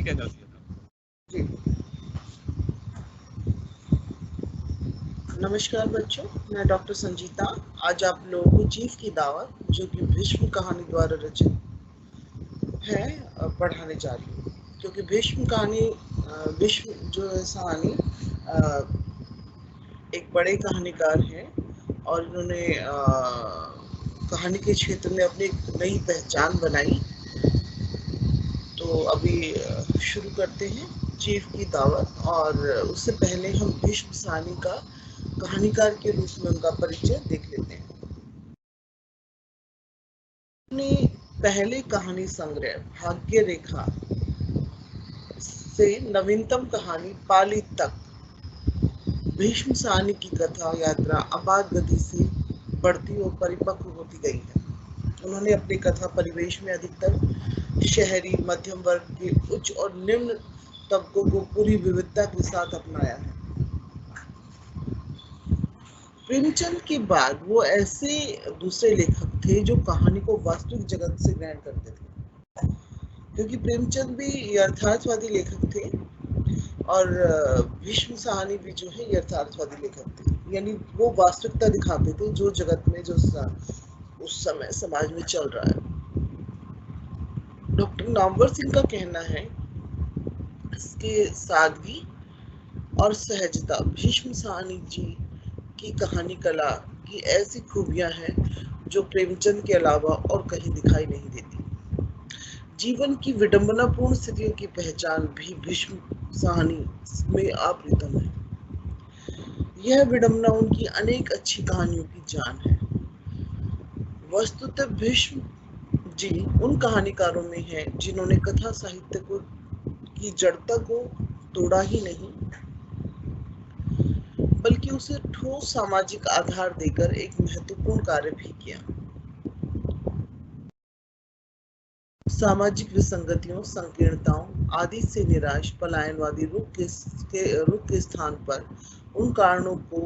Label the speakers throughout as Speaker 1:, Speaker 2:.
Speaker 1: क्या चाहती है?
Speaker 2: जी, नमस्कार बच्चों, मैं डॉक्टर संजीता। आज आप लोगों को जीव की दावत, जो कि भीष्म कहानी द्वारा रचित है, पढ़ाने जा रही हूँ। क्योंकि भीष्म कहानी, भीष्म जो है कहानी, एक बड़े कहानीकार हैं और इन्होंने कहानी के क्षेत्र में अपनी एक नई पहचान बनाई। तो अभी शुरू करते हैं चीफ की दावत। और उससे पहले हम भीष्म साहनी का कहानीकार के रूप में उनका परिचय देख लेते हैं। अपने पहले कहानी संग्रह भाग्य रेखा से नवीनतम कहानी पाली तक भीष्म साहनी की कथा यात्रा अपार गति से बढ़ती और परिपक्व होती गई है। उन्होंने अपनी कथा परिवेश में अधिकतर शहरी, मध्यम वर्ग के उच्च और निम्न तबकों को पूरी विविधता के साथ अपनाया है। प्रेमचंद के बाद वो ऐसे दूसरे लेखक थे जो कहानी को वास्तविक जगत से ग्रहण करते थे, क्योंकि प्रेमचंद भी यथार्थवादी लेखक थे और भीष्म साहनी भी जो है यथार्थवादी लेखक थे। यानी वो वास्तविकता दिखाते थे जो जगत में, जो उस समय समाज में चल रहा है। डॉक्टर नामवर सिंह का कहना है, इसके सादगी और सहजता भीष्म साहनी जी की कहानी कला की ऐसी खूबियां हैं जो प्रेमचंद के अलावा और कहीं दिखाई नहीं देती। जीवन की विडंबनापूर्ण स्थितियों की पहचान भी भीष्म साहनी में अप्रतिम है। यह विडंबना उनकी अनेक अच्छी कहानियों की जान है। वस्तुतः भीष्म जी उन कहानीकारों में हैं जिन्होंने कथा साहित्य को की जड़ता को तोड़ा ही नहीं, बल्कि उसे ठोस सामाजिक आधार देकर एक महत्वपूर्ण कार्य भी किया। सामाजिक विसंगतियों, संकीर्णताओं आदि से निराश पलायनवादी रुख के स्थान पर उन कारणों को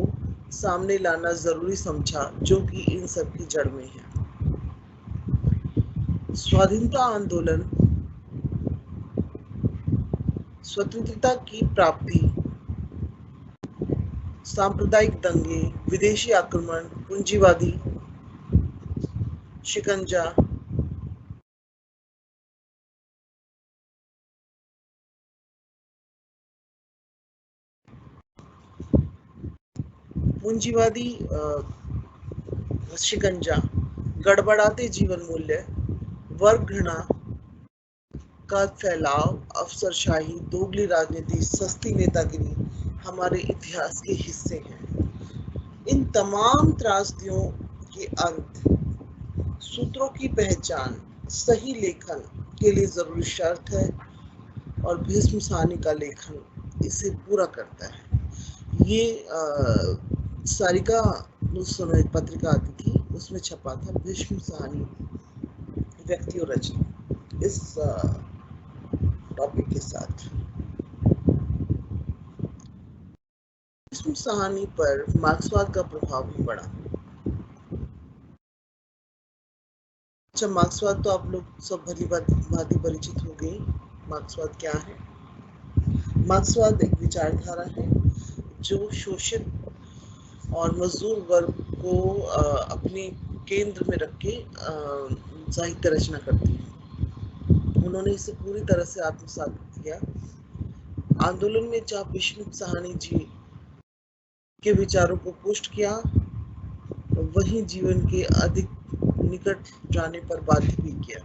Speaker 2: सामने लाना जरूरी समझा जो कि इन सब की जड़ में है। स्वाधीनता आंदोलन, स्वतंत्रता की प्राप्ति, सांप्रदायिक दंगे, विदेशी आक्रमण, पूंजीवादी शिकंजा, पूंजीवादी शिकंजा, गड़बड़ाते जीवन मूल्य, वर्ग घृणा का फैलाव, अफसरशाही, दोगली राजनीति, सस्ती नेतागिरी हमारे इतिहास के हिस्से हैं। इन तमाम त्रासदियों के अंत, सूत्रों की पहचान, सही लेखन के लिए जरूरी शर्त है और भीष्म साहनी का लेखन इसे पूरा करता है। ये सारिका उस समय एक पत्रिका आती थी, उसमें छपा था भीष्म साहनी व्यक्ति और रचना, इस टॉपिक के साथ। भीष्म साहनी पर मार्क्सवाद का प्रभाव भी पड़ा। अच्छा, मार्क्सवाद तो आप लोग सब भली भांति परिचित हो गए। मार्क्सवाद क्या है? मार्क्सवाद एक विचारधारा है जो शोषित और मजदूर वर्ग को अपने केंद्र में रख के साहित्य रचना करती है। उन्होंने इसे पूरी तरह से आत्मसात किया। आंदोलन में जहाँ भीष्म साहनी जी के विचारों को पुष्ट किया, वहीं जीवन के अधिक निकट जाने पर बाध्य भी किया।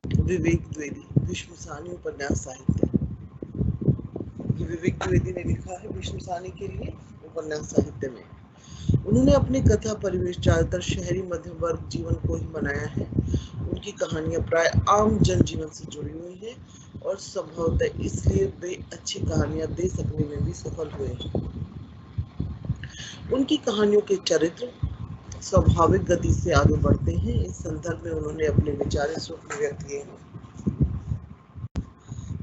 Speaker 2: विवेक द्विवेदी, भीष्म साहनी उपन्यास साहित्य। विवेक द्विवेदी ने लिखा है भीष्म साहनी के लिए उपन्यास साहित्य में। उन्होंने अपनी कथा परिवेश ज्यादातर शहरी मध्यम वर्ग जीवन को ही बनाया है। उनकी कहानियां प्राय आम जनजीवन से जुड़ी हुई हैं और संभवतः इसलिए वे अच्छी कहानियां दे सकने में भी सफल हुए हैं। उनकी कहानियों के चरित्र स्वाभाविक गति से आगे बढ़ते हैं। इस संदर्भ में उन्होंने अपने विचार इस रूप में व्यक्त किए हैं।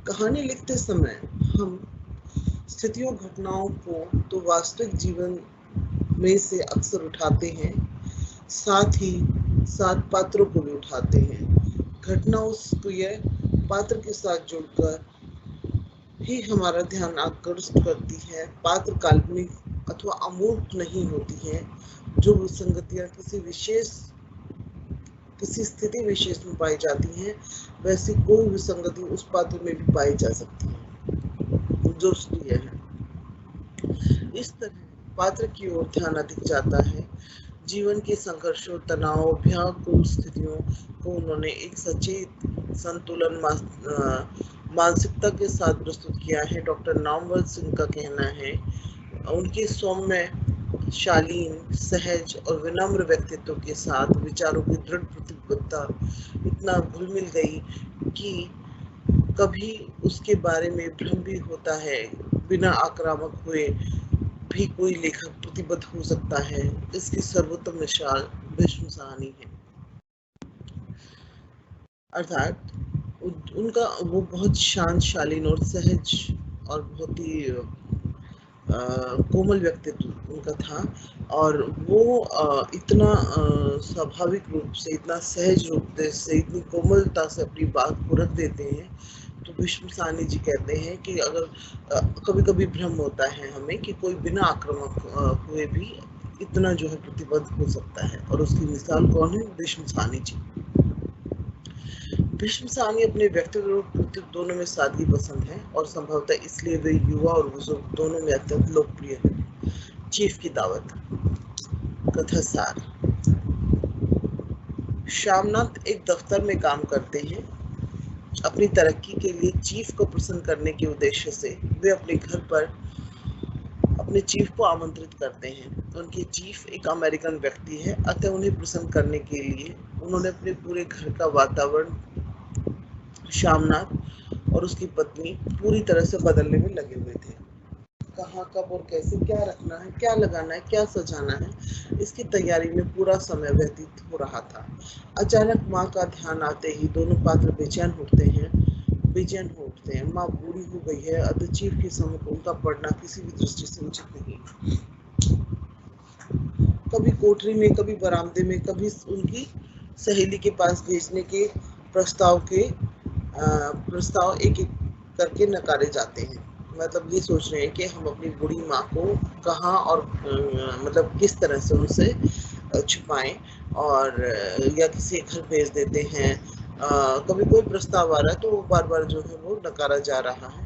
Speaker 2: कहानी लिखते समय हम स्थितियों, घटनाओं को तो वास्तविक जीवन में से अक्सर उठाते हैं, साथ ही साथ पात्रों को भी उठाते हैं। घटनाओं को यह पात्र के साथ जुड़कर ही हमारा ध्यान आकृष्ट करती है। पात्र काल्पनिक अथवा अमूर्त नहीं होती है। जो विसंगतियां किसी स्थिति विशेष में पाई जाती हैं, वैसी कोई विसंगति उस पात्र में भी पाई जा सकती है जो स्त्रीय है। इस तरह पात्र की ओर ध्यान अधिक जाता है। जीवन के संघर्षों, तनाव, व्याकुल स्थितियों को उन्होंने एक सचेत संतुलन मानसिकता के साथ प्रस्तुत किया है। डॉक्टर नामवर सिंह का कहना है, उनके सौम्य, शालीन, सहज और विनम्र व्यक्तित्व के साथ विचारों की दृढ़ प्रतिबद्धता इतना घुल मिल गई कि कभी उसके बारे में भ्रम भी होता है। बिना आक्रामक हुए भी कोई लेखक प्रतिबद्ध हो सकता है। इसकी सर्वोत्तम मिसाल भीष्म साहनी है। अर्थात उनका वो बहुत शांत, शालीन और सहज और बहुत ही कोमल व्यक्तित्व उनका था। और वो इतना स्वाभाविक रूप से, इतना सहज रूप से, इतनी कोमलता से अपनी बात को रख देते हैं। तो भीष्म साहनी जी कहते हैं कि अगर कभी कभी भ्रम होता है हमें कि कोई बिना आक्रामक हुए भी इतना जो है प्रतिबद्ध हो सकता है, और उसकी मिसाल कौन है? भीष्म साहनी जी। भीष्म साहनी अपने व्यक्तित्व और कृतित्व दोनों में सादगी पसंद है, और संभवतः इसलिए वे युवा और बुजुर्ग दोनों में अत्यंत लोकप्रिय है। चीफ की दावत। कथा सार। श्यामनाथ एक दफ्तर में काम करते हैं। अपनी तरक्की के लिए चीफ को प्रसन्न करने के उद्देश्य से वे अपने घर पर अपने चीफ को आमंत्रित करते हैं। उनके चीफ एक अमेरिकन व्यक्ति है, अतः उन्हें प्रसन्न करने के लिए उन्होंने अपने पूरे घर का वातावरण श्यामनाथ और उसकी पत्नी पूरी तरह से बदलने में लगे हुए थे। कहाँ, कब और कैसे क्या रखना है, क्या लगाना है, क्या सजाना है, इसकी तैयारी में पूरा समय व्यतीत हो रहा था। अचानक माँ का ध्यान आते ही दोनों पात्र बेचैन हो उठते हैं। माँ बूढ़ी हो गई है, अतः चीफ के सम्मुख उनका पढ़ना किसी भी दृष्टि से उचित नहीं। कभी कोठरी में, कभी बरामदे में, कभी उनकी सहेली के पास भेजने के प्रस्ताव एक एक करके नकारे जाते हैं। मतलब ये सोच रहे हैं कि हम अपनी बूढ़ी माँ को कहाँ और मतलब किस तरह से उनसे छुपाएं, और या किसी घर भेज देते हैं। कभी कोई प्रस्ताव आ रहा है तो वो बार बार जो है वो नकारा जा रहा है।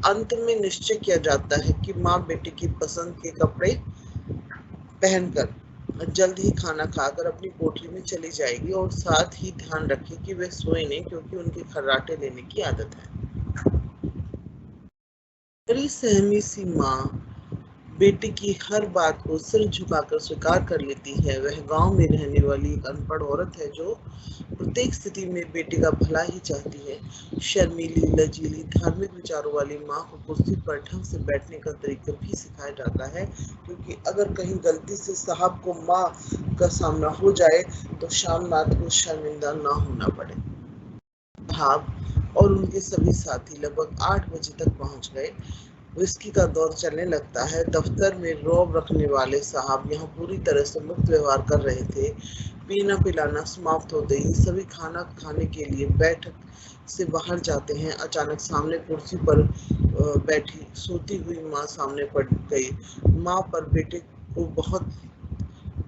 Speaker 2: अंत में निश्चय किया जाता है कि माँ बेटे की पसंद के कपड़े पहनकर जल्द ही खाना खाकर अपनी कोठरी में चली जाएगी, और साथ ही ध्यान रखे कि वे सोए नहीं, क्योंकि उनके खर्राटे लेने की आदत है। बड़ी सहमी सी माँ बेटे की हर बात को सिर झुकाकर स्वीकार कर लेती है। वह गांव में रहने वाली एक अनपढ़ औरत है जो प्रत्येक स्थिति में बेटे का भला ही चाहती है। शर्मीली, लचीली, धार्मिक विचारों वाली माँ को कुर्सी पर ढंग से बैठने का तरीका भी सिखाया जाता है, क्योंकि अगर कहीं गलती से साहब को माँ का सामना हो जाए तो श्यामनाथ को शर्मिंदा ना होना पड़े। साहब और उनके सभी साथी लगभग 8 बजे तक पहुंच गए। विस्की का दौर चलने लगता है। दफ्तर में रौब रखने वाले साहब यहाँ पूरी तरह से मुक्त व्यवहार कर रहे थे। पीना पिलाना समाप्त होते ही सभी खाना खाने के लिए बैठक से बाहर जाते हैं। अचानक सामने कुर्सी पर बैठी सोती हुई माँ सामने पड़ गई। माँ पर बेटे को बहुत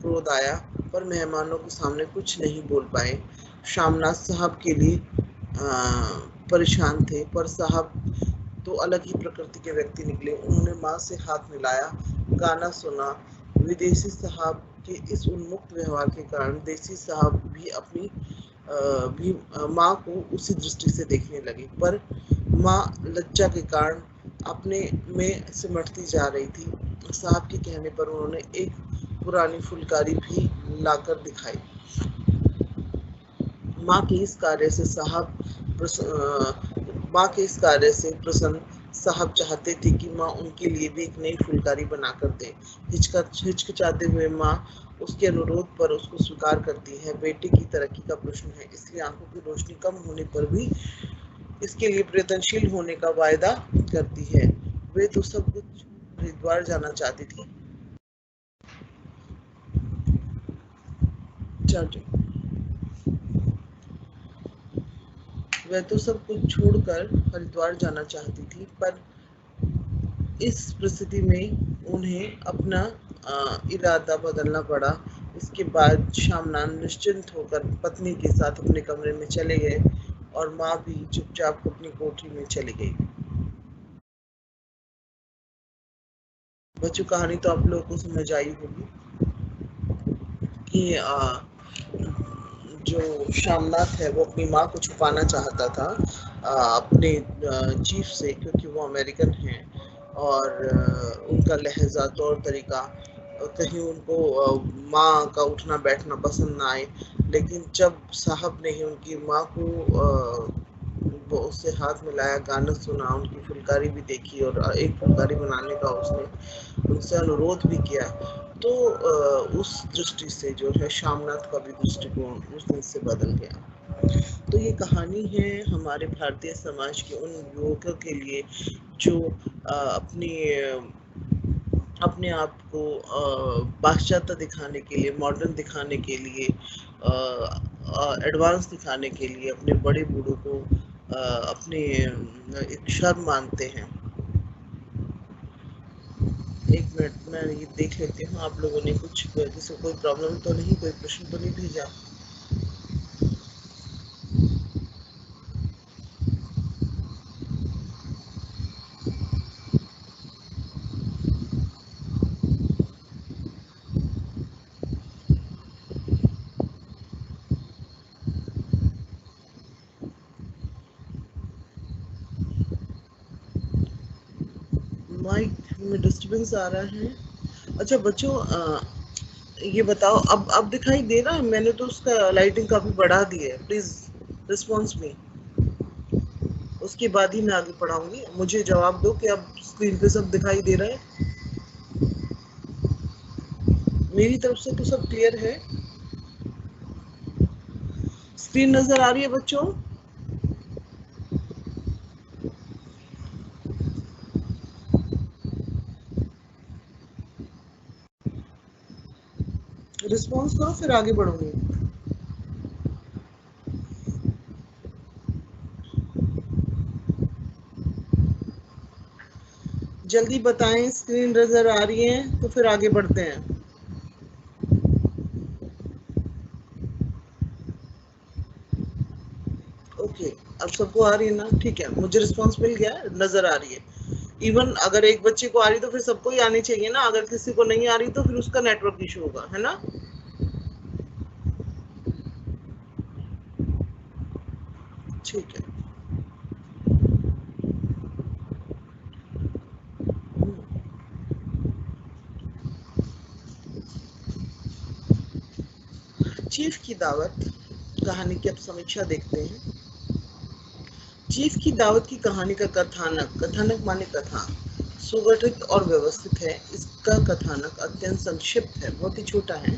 Speaker 2: क्रोध आया, पर मेहमानों के सामने कुछ नहीं बोल पाए। श्यामनाथ साहब के लिए परेशान थे, पर साहब तो अलग ही प्रकृति के व्यक्ति निकले। उन्होंने माँ से हाथ मिलाया, गाना सुना। विदेशी साहब के इस उन्मुक्त व्यवहार के कारण देसी साहब भी माँ को उसी दृष्टि से देखने लगे, पर माँ लज्जा के कारण अपने में सिमटती जा रही थी। साहब के कहने पर उन्होंने एक पुरानी फुलकारी भी लाकर दिखाई। माँ के इस कार्य से प्रसन्न साहब चाहते थे कि माँ उनके लिए भी एक नई फुलकारी बनाकर दे। हिचकिचाते हुए माँ उसके अनुरोध पर उसको स्वीकार करती है। बेटे की तरक्की का प्रश्न है, इसलिए आंखों की रोशनी कम होने पर भी इसके लिए प्रयत्नशील होने का वायदा करती है। वे तो सब कुछ हरिद्वार जाना चाहती थी। चलिए। वह तो सब कुछ छोड़कर हरिद्वार जाना चाहती थी, पर इस परिस्थिति में उन्हें अपना इरादा बदलना पड़ा। इसके बाद शामनान निश्चिंत होकर पत्नी के साथ अपने कमरे में चले गए और माँ भी चुपचाप अपनी कोठरी में चली गई। बच्चों, कहानी तो आप लोगों को समझ आई होगी कि जो शामनाथ है वो अपनी माँ को छुपाना चाहता था अपने चीफ से, क्योंकि वो अमेरिकन हैं और उनका लहजा तौर तरीका कहीं उनको माँ का उठना बैठना पसंद ना आए। लेकिन जब साहब ने ही उनकी माँ को वो उससे हाथ मिलाया, गाना सुना, उनकी फुलकारी भी देखी और एक फुलकारी बनाने का उसने उनसे अनुरोध भी किया, तो उस दृष्टि से जो है शामनाथ का भी दृष्टिकोण उस दिन से बदल गया। तो ये कहानी है हमारे भारतीय समाज के उन युवकों के लिए जो अपनी अपने आप को पाश्चात्य दिखाने के लिए, मॉडर्न दिखाने के लिए, एडवांस दिखाने के लिए अपने बड़े बूढ़ों को अपने एक शर्म मानते हैं। एक मिनट मैं ये देख लेती हूँ, आप लोगों ने कुछ किसी को कोई प्रॉब्लम तो नहीं, कोई प्रश्न तो नहीं भेजा? माइक में डिस्टरबेंस आ रहा है। अच्छा बच्चों, ये बताओ, अब दिखाई दे रहा है? मैंने तो उसका लाइटिंग काफी बढ़ा दी है। प्लीज रिस्पॉन्स में, उसके बाद ही मैं आगे पढ़ाऊंगी। मुझे जवाब दो कि अब स्क्रीन पे सब दिखाई दे रहा है? मेरी तरफ से तो सब क्लियर है। स्क्रीन नजर आ रही है बच्चों? रिस्पॉन्स करो, फिर आगे बढ़ूंगी। जल्दी बताएं, स्क्रीन नजर आ रही है तो फिर आगे बढ़ते हैं। ओके, अब सबको आ रही है ना? ठीक है, मुझे रिस्पॉन्स मिल गया, नजर आ रही है। इवन अगर एक बच्चे को आ रही तो फिर सबको ही आनी चाहिए ना। अगर किसी को नहीं आ रही तो फिर उसका नेटवर्क इशू होगा, है ना? ठीक है। चीफ की दावत कहानी की अब समीक्षा देखते हैं। चीफ की दावत की कहानी का कथानक, कथानक माने कथा, सुगठित और व्यवस्थित है। इसका कथानक अत्यंत संक्षिप्त है, बहुत ही छोटा है।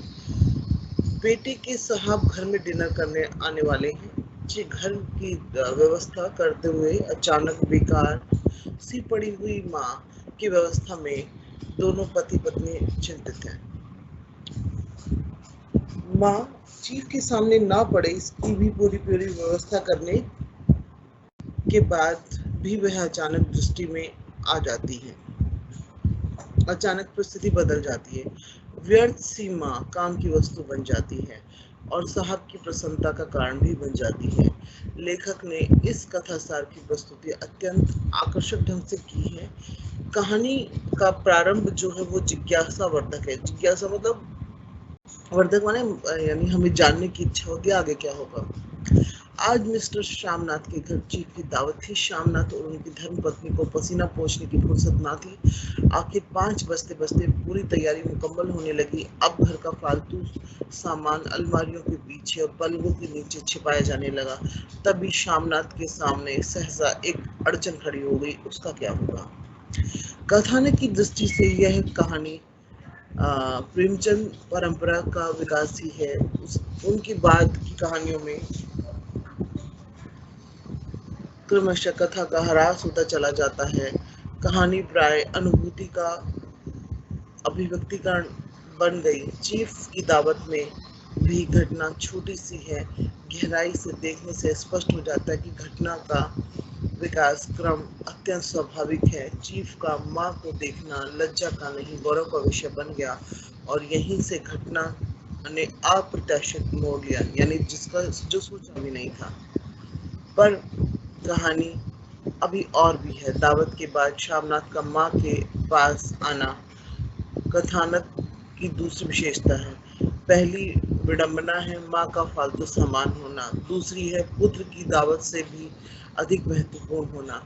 Speaker 2: बेटे के साहब घर में डिनर करने आने वाले हैं। जी, घर की व्यवस्था करते हुए अचानक बेकार सी पड़ी हुई माँ की व्यवस्था में दोनों पति पत्नी चिंतित हैं। माँ चीफ के सामने ना पड़े इसकी भी पूरी पूरी व्यवस्था करने के बाद भी वह अचानक दृष्टि में आ जाती है। अचानक परिस्थिति बदल जाती है। व्यर्थ सी माँ काम की वस्तु बन जाती है और साहब की प्रसन्नता का कारण भी बन जाती है। लेखक ने इस कथासार की प्रस्तुति अत्यंत आकर्षक ढंग से की है। कहानी का प्रारंभ जो है वो जिज्ञासा वर्धक है। जिज्ञासा मतलब वर्धक माने यानी हमें जानने की इच्छा होती है आगे क्या होगा। आज मिस्टर श्यामनाथ के घर चीफ की दावत थी। श्यामनाथ और उनकी धर्मपत्नी को पसीना पोंछने की फुर्सत ना थी। आखिर 5 बजते बजते पूरी तैयारी मुकम्मल होने लगी। अब घर का फालतू सामान अलमारियों के पीछे और पलंगों के नीचे छिपाया जाने लगा। तभी श्यामनाथ के सामने सहसा एक अड़चन खड़ी हो गई। उसका क्या होगा? कथानक की दृष्टि से यह कहानी प्रेमचंद परंपरा का विकास ही है। उनकी बाद की कहानियों में क्रमशः कथा का ह्रास होता चला जाता है। कहानी प्राय अनुभूति का अभिव्यक्तिकरण बन गई। चीफ की दावत में भी घटना छोटी सी है, गहराई से देखने से स्पष्ट हो जाता है कि घटना का विकास क्रम अत्यंत स्वाभाविक है। चीफ का माँ को देखना लज्जा का नहीं गौरव का विषय बन गया और यहीं से घटना ने अप्रत्याशित मोड़ लिया, यानी जिसका जो सोचा भी नहीं था। पर कहानी अभी और भी है। दावत के बाद शामनाथ का माँ के पास आना कथानक की दूसरी विशेषता है। पहली विडंबना है माँ का फालतू सामान होना, दूसरी है पुत्र की दावत से भी अधिक महत्वपूर्ण होना,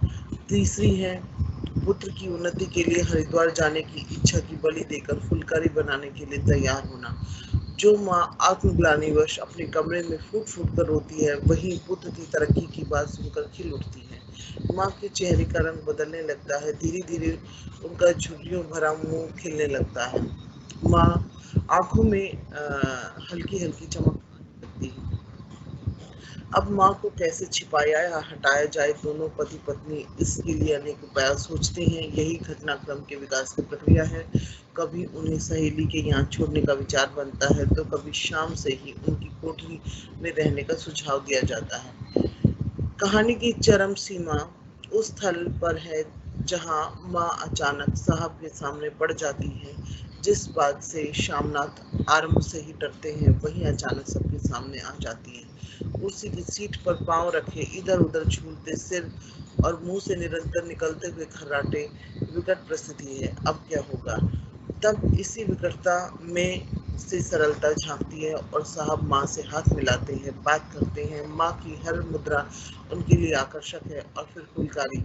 Speaker 2: तीसरी है पुत्र की उन्नति के लिए हरिद्वार जाने की इच्छा की बलि देकर फुलकारी बनाने के लिए तैयार होना। जो माँ आत्मग्लानिवश अपने कमरे में फूट फूट कर रोती है, वही पुत्र की तरक्की की बात सुनकर खिल उठती है। माँ के चेहरे का रंग बदलने लगता है, धीरे धीरे उनका झुर्रियों भरा मुंह खिलने लगता है। माँ आंखों में हल्की हल्की चमक आने लगती है। अब माँ को कैसे छिपाया या हटाया जाए, दोनों पति पत्नी इसके लिए अनेक उपाय सोचते हैं। यही घटनाक्रम के विकास की प्रक्रिया है। कभी उन्हें सहेली के यहाँ छोड़ने का विचार बनता है, तो कभी शाम से ही उनकी कोठरी में रहने का सुझाव दिया जाता है। कहानी की चरम सीमा उस स्थल पर है जहां माँ अचानक साहब के सामने पड़ जाती है। जिस बात से शामनाथ आरंभ से ही डरते हैं, वही अचानक सबके सामने आ जाती है। कुर्सी की सीट पर पांव रखे इधर उधर झूलते सिर और मुंह से निरंतर निकलते हुए खर्राटे विकट परिस्थिति है। अब क्या होगा? तब इसी विकटता में से सरलता झांकती है और साहब माँ से हाथ मिलाते हैं, बात करते हैं। माँ की हर मुद्रा उनके लिए आकर्षक है और फिर फुलकारी,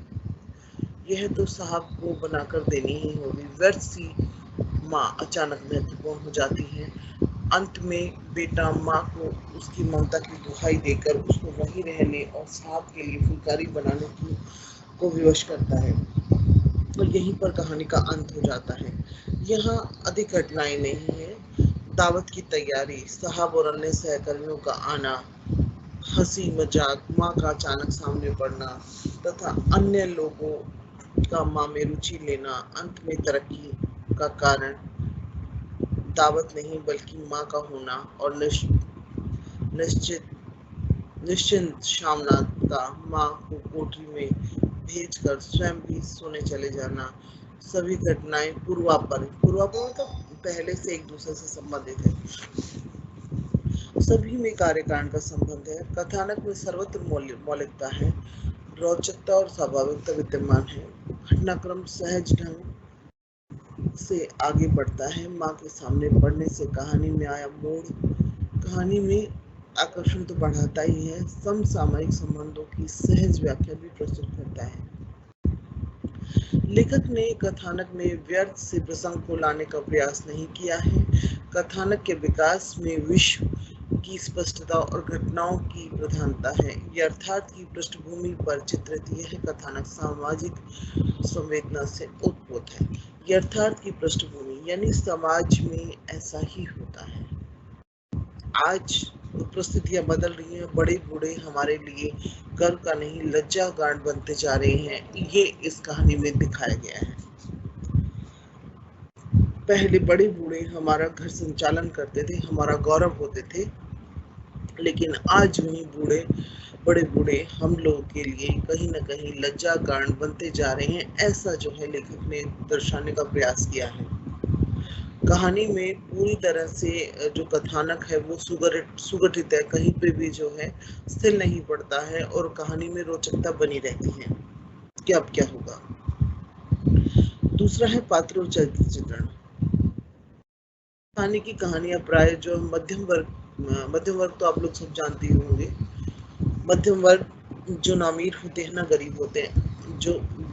Speaker 2: यह तो साहब को बनाकर देनी ही होगी। व्यर्थ सी माँ अचानक महत्वपूर्ण हो जाती है। अंत में बेटा माँ को उसकी ममता की दुहाई देकर उसको वहीं रहने और साहब के लिए फुलकारी बनाने की को विवश करता है और यहीं पर कहानी का अंत हो जाता है। यहाँ अधिक घटनाएं नहीं है। दावत की तैयारी, साहब और अन्य सहकर्मियों का आना, हंसी मजाक, माँ का अचानक सामने पड़ना तथा अन्य लोगों का माँ में रुचि लेना, अंत में तरक्की का कारण दावत नहीं बल्कि माँ का होना और निश्चित निश्चिंत शामनाथ का माँ को कोठरी में भेजकर स्वयं भी सोने चले जाना। सभी घटनाएं पूर्वापर मतलब पहले से एक दूसरे से संबंधित है। सभी में कार्यकारण का संबंध है। कथानक में सर्वत्र मौलिकता है, रोचकता और स्वाभाविकता विद्यमान है। घटनाक्रम सहज ढंग से आगे बढ़ता है। माँ के सामने पढ़ने से कहानी में आया मोड़ कहानी में आकर्षण तो बढ़ाता ही है, समसामयिक संबंधों की सहज व्याख्या भी प्रस्तुत करता है। लेखक ने कथानक में व्यर्थ से प्रसंग को लाने का प्रयास नहीं किया है। कथानक के विकास में विश्व की स्पष्टता और घटनाओं की प्रधानता है। यथार्थ की पृष्ठभूमि पर चित्रित यह कथानक सामाजिक संवेदना से उत्पन्न है। यथार्थ की पृष्ठभूमि यानी समाज में ऐसा ही होता है। आज परिस्थितियां बदल रही हैं, बड़े बूढ़े हमारे लिए गर्व का नहीं लज्जा गांड बनते जा रहे हैं। ये इस कहानी में दिखाया गया है। पहले बड़े बूढ़े हमारा घर संचालन करते थे, हमारा गौरव होते थे, लेकिन आज वही बड़े बूढ़े हम लोगों के लिए कहीं ना कहीं लज्जा कारण बनते जा रहे हैं। ऐसा जो है लेखक ने दर्शाने का प्रयास किया है। कहानी में पूरी तरह से जो कथानक है वो सुगठित है, कहीं पे भी जो है स्थिर नहीं पड़ता है और कहानी में रोचकता बनी रहती है कि अब क्या होगा। दूसरा है पात्र और चरित्र चित्रण। कहानी की कहानियां प्राय जो मध्यम वर्ग तो आप लोग सब जानते ही होंगे। मध्यम वर्ग जो ना अमीर होते हैं ना गरीब होते हैं, जो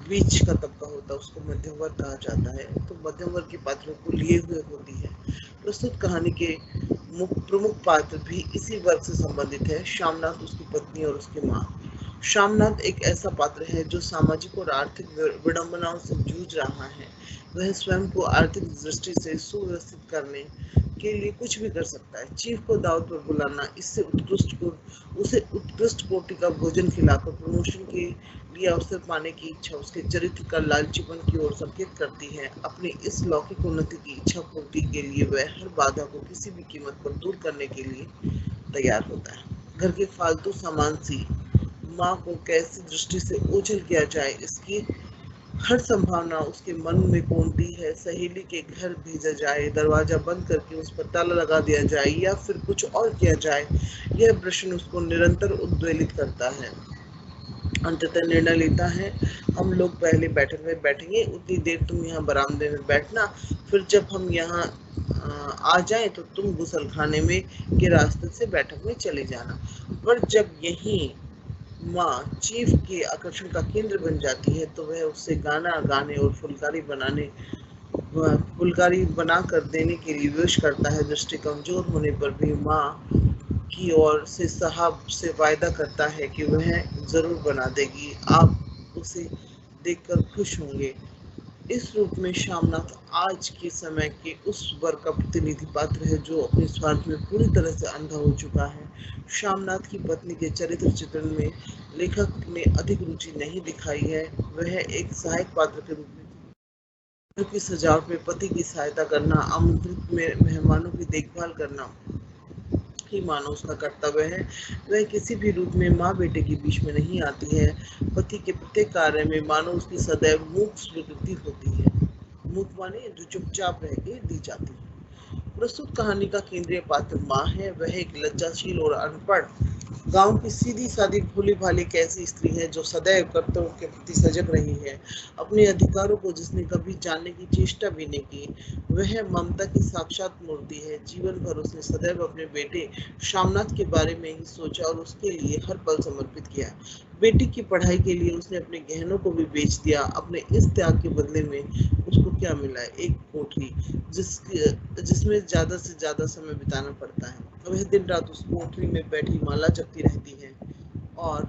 Speaker 2: बीच का तबका होता है उसको मध्यम वर्ग कहा जाता है। तो मध्यम वर्ग के पात्रों को लिए हुए होती है। प्रस्तुत कहानी के प्रमुख पात्र भी इसी वर्ग से संबंधित है, शामनाथ, उसकी पत्नी और उसकी माँ। शामनाथ एक ऐसा पात्र है जो सामाजिक और आर्थिक विडंबनाओं से जूझ रहा है। वह स्वयं को आर्थिक दृष्टि से सुव्यवस्थित करने के लिए कुछ भी कर सकता है। चीफ को दावत पर बुलाना, उसे उत्कृष्ट कोटि का भोजन खिलाकर प्रमोशन के लिए अवसर पाने की इच्छा उसके चरित्र का लालचीपन की ओर संकेत करती है। अपनी इस लौकिक उन्नति की इच्छा पूर्ति के लिए वह हर बाधा को किसी भी कीमत पर दूर करने के लिए तैयार होता है। घर के फालतू सामान सी माँ को कैसी दृष्टि से ओझल किया जाए, इसकी हर संभावना उसके मन में कौंधी है। सहेली के घर भेजा जाए, दरवाजा बंद करके उस पर ताला लगा दिया जाए, या फिर कुछ और किया जाए, यह प्रश्न उसको निरंतर उद्वेलित करता है। अंततः निर्णय लेता है, हम लोग पहले बैठक में बैठेंगे, उतनी देर तुम यहाँ बरामदे में बैठना, फिर जब हम यहाँ आ जाएं तो तुम गुसलखाने में के रास्ते से बैठक में चले जाना। पर जब यही माँ चीफ के आकर्षण का केंद्र बन जाती है तो वह उससे गाना गाने और फुलकारी बना कर देने के लिए विवश करता है। दृष्टि कमजोर होने पर भी माँ की ओर से साहब से वायदा करता है कि वह जरूर बना देगी, आप उसे देखकर खुश होंगे। इस रूप में शामनाथ आज के समय के उस वर्ग का प्रतिनिधि पात्र है जो अपने स्वार्थ में पूरी तरह से अंधा हो चुका है। शामनाथ की पत्नी के चरित्र चित्रण में लेखक ने अधिक रुचि नहीं दिखाई है। वह एक सहायक पात्र के रूप में घर की सजावट में पति की सहायता करना, आमंत्रित में मेहमानों की देखभाल करना ही मानो उसका कर्तव्य है। वह किसी भी रूप में माँ बेटे के बीच में नहीं आती है। पति के प्रत्येक कार्य में मानो उसकी सदैव मूक स्वीकृति होती है। मूक माने जो चुपचाप रह के दी जाती है। प्रस्तुत कहानी का केंद्रीय पात्र माँ है। वह एक लज्जाशील और अनपढ़ गांव की सीधी सादी भोली भाली एक ऐसी स्त्री है जो सदैव कर्तव्यों के प्रति सजग रही है। अपने अधिकारों को जिसने कभी जानने की चेष्टा भी नहीं की, वह ममता की साक्षात मूर्ति है। जीवन भर उसने सदैव अपने बेटे शामनाथ के बारे में ही सोचा और उसके लिए हर पल समर्पित किया। बेटी की पढ़ाई के लिए उसने अपने गहनों को भी बेच दिया। अपने इस त्याग के बदले में उसको क्या मिला? एक कोठरी जिसमें ज्यादा से ज्यादा समय बिताना पड़ता है। वह दिन रात उस कोठरी में बैठी माला जपती रहती है और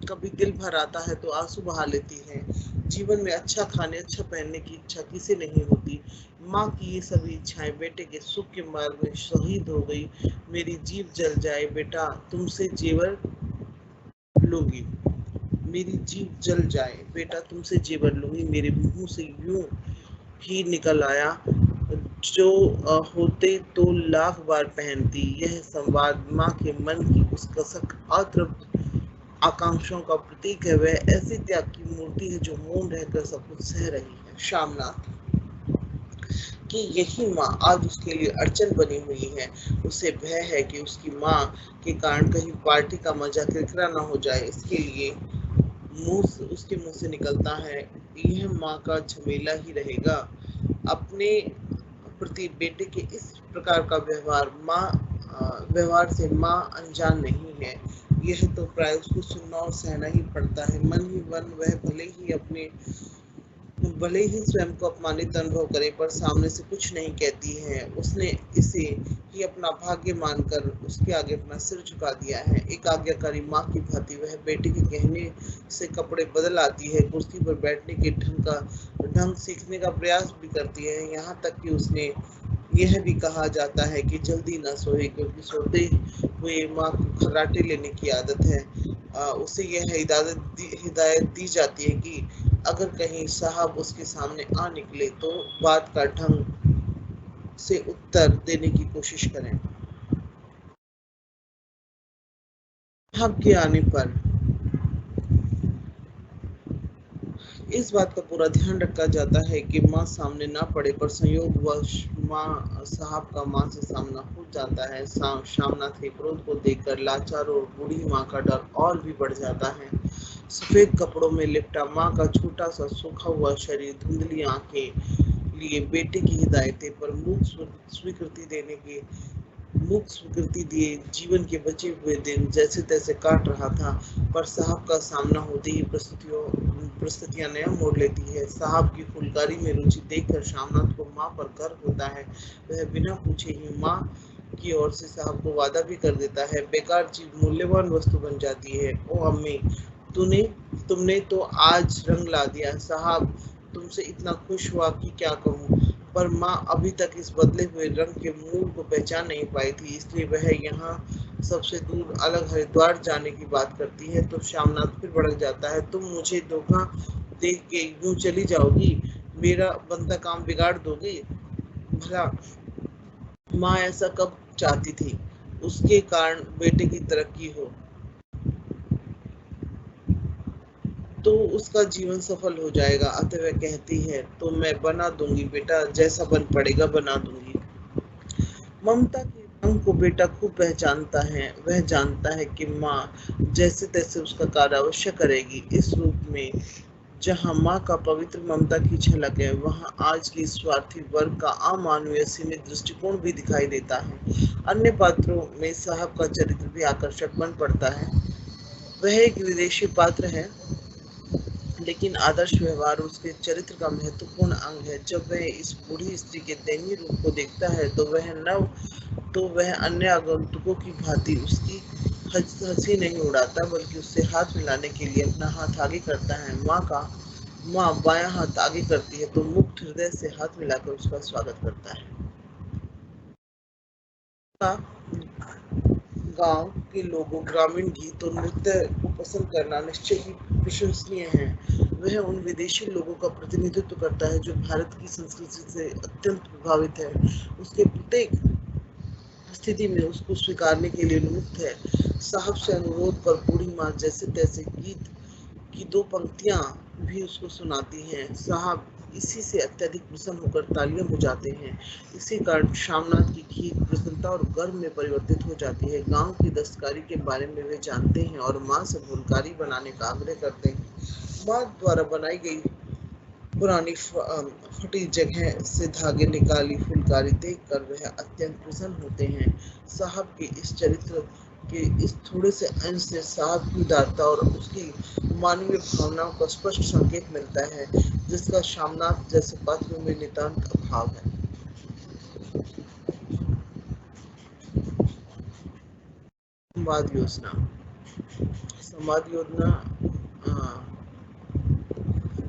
Speaker 2: कभी दिल भर आता है तो आंसू बहा लेती है। जीवन में अच्छा खाने अच्छा पहनने की इच्छा किसे नहीं होती। माँ की ये सभी इच्छाएं बेटे के सुख के मार्ग में शहीद हो गई। मेरी जीभ जल जाए बेटा तुमसे जेवर लूंगी, मेरी जीभ जल जाए बेटा तुमसे जेवर लूंगी, मेरे मुंह से यूं ही निकल आया जो होते तो लाख बार पहनती। यह संवाद माँ के मन की उस कसक अतृप्त आकांक्षाओं का प्रतीक है। वह ऐसी त्याग की मूर्ति है जो मौन रहकर सब कुछ सह रही है। शामनाथ कि यही माँ आज उसके लिए अड़चन बनी हुई है। उसे भय है कि उसकी माँ के कारण कहीं पार्टी का मजा किरकिरा ना हो जाए। इसके लिए उसके मुंह से निकलता है, यह माँ का झमेला ही रहेगा। अपने प्रति बेटे के इस प्रकार का व्यवहार से माँ अनजान नहीं है। यह तो प्राय उसको सुनना और सहना ही पड़ता है। मन ही मन वह भले ही स्वयं को अपमानित अनुभव करे पर सामने से कुछ नहीं कहती है। उसने इसे ही अपना भाग्य मानकर उसके आगे अपना सिर झुका दिया है। एक आज्ञाकारी माँ की भांति वह बेटे के कहने से कपड़े बदल आती है, कुर्सी पर बैठने के ढंग सीखने का प्रयास भी करती है। यहाँ तक कि उसने यह भी कहा जाता है कि जल्दी न सोए क्योंकि सोते हुए माँ को खर्राटे लेने की आदत है। उसे यह हिदायत दी जाती है कि अगर कहीं साहब उसके सामने आ निकले तो बात का ढंग से उत्तर देने की कोशिश करें। साहब के आने पर इस बात का पूरा ध्यान रखा जाता है कि माँ सामने ना पड़े, पर संयोगवश माँ साहब का माँ से सामना हो जाता है। शामनाथ के क्रोध को देखकर लाचार और बूढ़ी माँ का डर और भी बढ़ जाता है। सफेद कपड़ों में लिपटा माँ का छोटा सा सूखा हुआ शरीर, धुंधली आंखें लिए बेटे की हिदायतें पर मूक स्वीकृति दिए जीवन के बचे हुए दिन जैसे तैसे काट रहा था। पर साहब का सामना होते ही परिस्थितियां नया मोड़ लेती है। साहब की फुलकारी में रुचि देखकर शामनाथ को माँ पर गर्व होता है। वह बिना पूछे ही माँ की ओर से साहब को वादा भी कर देता है। बेकार चीज मूल्यवान वस्तु बन जाती है। ओ अम्मी, तूने तुमने तो आज रंग ला दिया। साहब तुमसे इतना खुश हुआ कि क्या कहूँ। पर माँ अभी तक इस बदले हुए रंग के मूल को पहचान नहीं पाई थी, इसलिए वह यहाँ सबसे दूर अलग हरिद्वार जाने की बात करती है। तो शामनाथ फिर भड़क जाता है, तुम मुझे धोखा दे के यूं चली जाओगी, मेरा बनता काम बिगाड़ दोगी। भला माँ ऐसा कब चाहती थी? उसके कारण बेटे की तरक्की हो, तो उसका जीवन सफल हो जाएगा। अतः वह कहती है, तो मैं बना दूंगी बेटा, जैसा बन पड़ेगा बना दूंगी। ममता के रंग को बेटा खूब पहचानता है। वह जानता है कि माँ जैसे तैसे उसका कार्य अवश्य करेगी। इस रूप में जहाँ माँ का पवित्र ममता की झलक है, वहाँ आज की स्वार्थी वर्ग का अमानवीय सीमित दृष्टिकोण भी दिखाई देता है। अन्य पात्रों में साहब का चरित्र भी आकर्षक बन पड़ता है। वह एक विदेशी पात्र है, लेकिन आदर्श व्यवहार उसके चरित्र का महत्वपूर्ण अंग है। जब वह इस बूढ़ी स्त्री के दयनीय रूप को देखता है, तो वह अन्य आगंतुकों की भांति उसकी हंसी नहीं उड़ाता, बल्कि उससे हाथ मिलाने के लिए अपना हाथ आगे करता है। माँ बायां हाथ आगे करती है तो मुक्त हृदय से हाथ मिलाकर उसका स्वागत करता है। गांव के लोगों ग्रामीण गीत और नृत्य को पसंद करना निश्चय ही प्रशंसनीय है। वह उन विदेशी लोगों का प्रतिनिधित्व करता है जो भारत की संस्कृति से अत्यंत प्रभावित है। उसके प्रत्येक स्थिति में उसको स्वीकारने के लिए उन्मुक्त है। साहब से अनुरोध पर बूढ़ी माँ जैसे तैसे गीत की दो पंक्तियां भी उसको सुनाती हैं। साहब इसी से अत्यधिक प्रसन्न होकर तालियां बजाते हैं। इसी कारण शामनाथ की खीर प्रसन्नता और गर्व में परिवर्तित हो जाती है। गांव की दस्तकारी के बारे में वे जानते हैं और माँ से फुलकारी बनाने का आग्रह करते हैं। माँ द्वारा बनाई गई पुरानी फटी जगह से धागे निकाली फुलकारी देखकर वह अत्यंत प्रसन्न होते हैं। साहब के इस चरित्र के इस थोड़े से अंश से साहब की उदारता और उसकी मानवीय भावनाओं का स्पष्ट संकेत मिलता है, जिसका शामनाथ जैसे पात्रों में नितांत अभाव है। संवाद योजना। संवाद योजना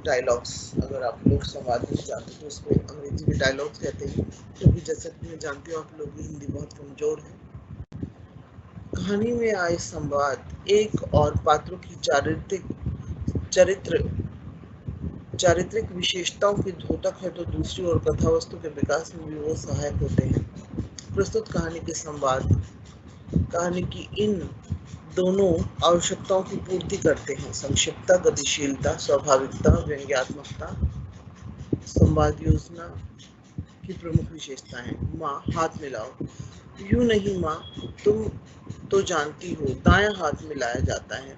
Speaker 2: डायलॉग्स, अगर आप लोग संवाद नहीं जानते तो उसको अंग्रेजी में डायलॉग्स कहते हैं, क्योंकि जैसा कि मैं जानती हूँ आप लोग की हिंदी बहुत कमजोर है। कहानी में आए संवाद एक और पात्रों की चरित्र चारित्रिक विशेषताओं की द्योतक है, तो दूसरी ओर कथावस्तु के विकास में भी वो सहायक होते हैं। प्रस्तुत कहानी के संवाद कहानी की इन दोनों आवश्यकताओं की पूर्ति करते हैं: संक्षिप्तता, गतिशीलता, स्वाभाविकता, व्यंग्यात्मकता। संवाद योजना की प्रमुख विशेषताएं: माँ हाथ मिलाओ। यूं नहीं माँ, तुम तो जानती हो दायां हाथ मिलाया जाता है,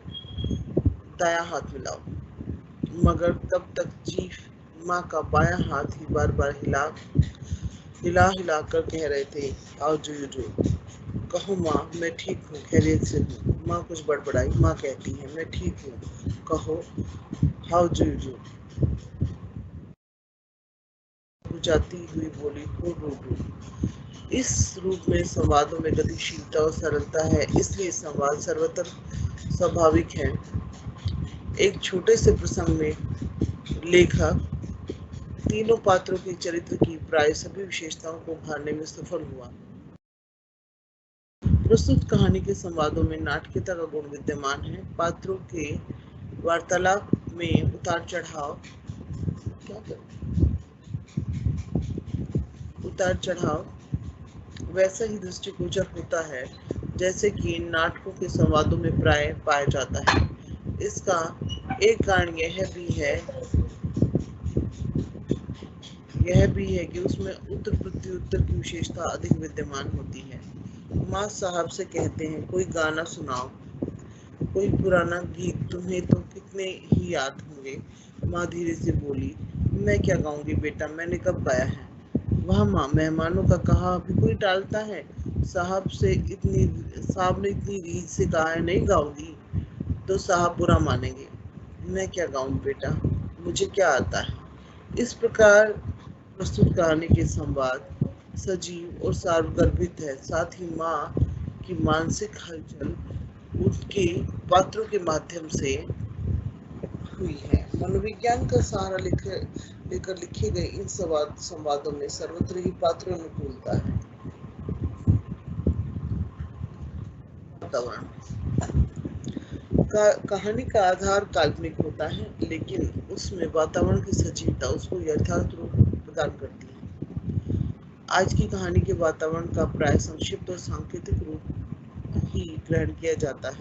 Speaker 2: दायां हाथ मिलाओ। मगर तब तक चीफ माँ का बायां हाथ ही बार बार हिला हिला कर कह रहे थे, हाउ डू यू डू। कहो माँ, मैं ठीक हूँ, खैरियत से हूँ। माँ कुछ बड़बड़ाई। माँ कहती है, मैं ठीक हूँ। कहो, हाउ डू यू डू। जाती हुई बोली, हो डू डू। इस रूप में संवादों में गतिशीलता और सरलता है, इसलिए संवाद सर्वत्र स्वाभाविक है। एक छोटे से प्रसंग में लेखक तीनों पात्रों के चरित्र की प्राय सभी विशेषताओं को उभारने में सफल हुआ। प्रस्तुत कहानी के संवादों में नाटकीयता का गुण विद्यमान है। पात्रों के वार्तालाप में उतार चढ़ाव वैसा ही दृष्टिगोचर होता है जैसे कि इन नाटकों के संवादों में प्राय पाया जाता है। इसका एक कारण यह भी है कि उसमें उत्तर प्रत्युत्तर की विशेषता अधिक विद्यमान होती है। माँ साहब से कहते हैं, कोई गाना सुनाओ, कोई पुराना गीत, तुम्हें तो कितने ही याद होंगे। माँ धीरे से बोली, मैं क्या गाऊंगी बेटा, मैंने कब गाया है। वाह माँ, मेहमानों का कहा अभी कोई टालता है। साहब ने इतनी रीझ से कहा है, नहीं गाओगी तो साहब बुरा मानेंगे। मैं क्या गाऊं बेटा, मुझे क्या आता है। इस प्रकार प्रस्तुत कहानी के संवाद सजीव और सार्वगर्भित है। साथ ही माँ की मानसिक हलचल उसके पात्रों के माध्यम से हुई है। मनोविज्ञान का सहारा लेकर लिखे गए इन संवादों में सर्वत्र ही पात्र अनुकूलता है। वातावरण कहानी का आधार काल्पनिक होता है, लेकिन उसमें वातावरण की सजीवता उसको यथार्थ रूप प्रदान करती है। आज की कहानी के वातावरण का प्राय संक्षिप्त और सांकेतिक रूप ही ग्रहण किया जाता है।